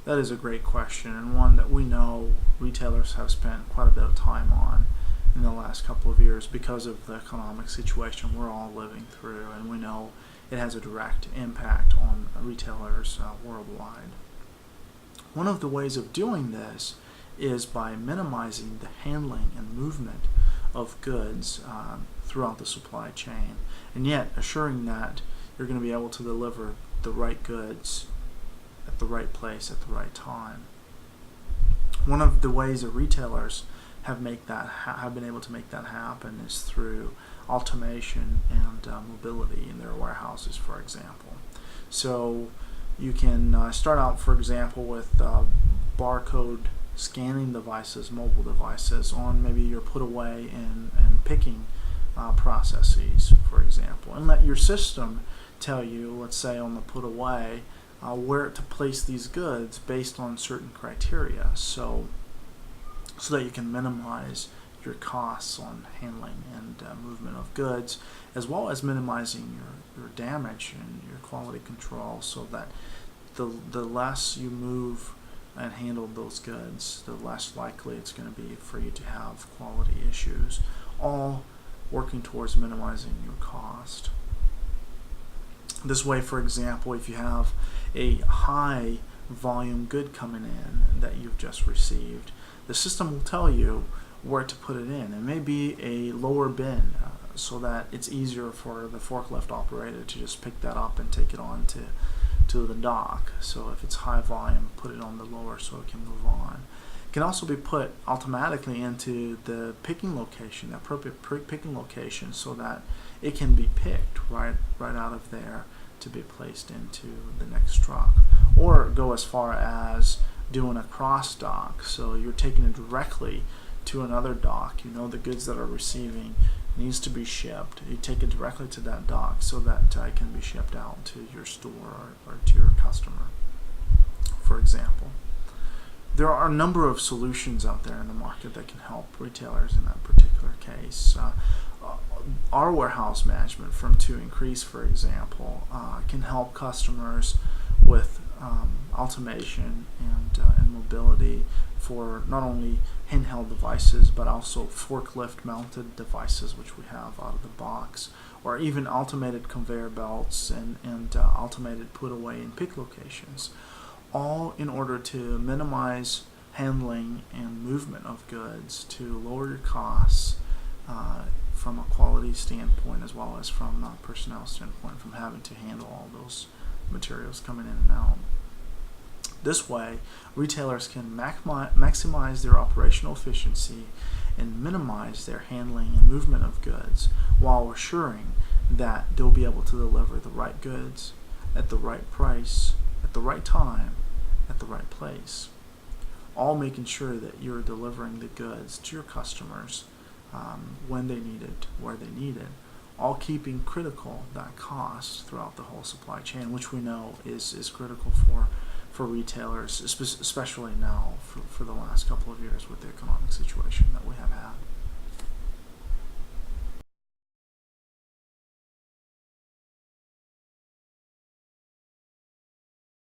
That is a great question, and one that we know retailers have spent quite a bit of time on in the last couple of years because of the economic situation we're all living through, and we know it has a direct impact on retailers worldwide. One of the ways of doing this is by minimizing the handling and movement of goods throughout the supply chain, and yet assuring that you're going to be able to deliver the right goods at the right place at the right time. One of the ways that retailers have been able to make that happen is through automation and mobility in their warehouses, for example. So you can start out, for example, with barcode scanning devices, mobile devices, on maybe your put away and picking processes, for example, and let your system tell you, let's say on the put away, where to place these goods based on certain criteria, so that you can minimize your costs on handling and movement of goods, as well as minimizing your damage and your quality control, so that the less you move and handle those goods, the less likely it's going to be for you to have quality issues, all working towards minimizing your cost. This way, for example, if you have a high volume good coming in that you've just received, the system will tell you where to put it in. It may be a lower bin so that it's easier for the forklift operator to just pick that up and take it on to the dock. So if it's high volume, put it on the lower so it can move on. It can also be put automatically into the picking location, the appropriate picking location, so that it can be picked right out of there to be placed into the next truck. Or go as far as doing a cross dock, so you're taking it directly to another dock. You know the goods that are receiving needs to be shipped. You take it directly to that dock so that it can be shipped out to your store or to your customer, for example. There are a number of solutions out there in the market that can help retailers in that particular case. Our warehouse management from To Increase, for example, can help customers with automation and mobility for not only handheld devices but also forklift mounted devices, which we have out of the box, or even automated conveyor belts and automated put away and pick locations, all in order to minimize handling and movement of goods, to lower your costs from a quality standpoint, as well as from a personnel standpoint, from having to handle all those materials coming in and out. This way, retailers can maximize their operational efficiency and minimize their handling and movement of goods, while assuring that they'll be able to deliver the right goods at the right price, at the right time, at the right place. All making sure that you're delivering the goods to your customers when they need it, where they need it, all keeping critical that cost throughout the whole supply chain, which we know is critical for retailers, especially now for the last couple of years with the economic situation that we have had.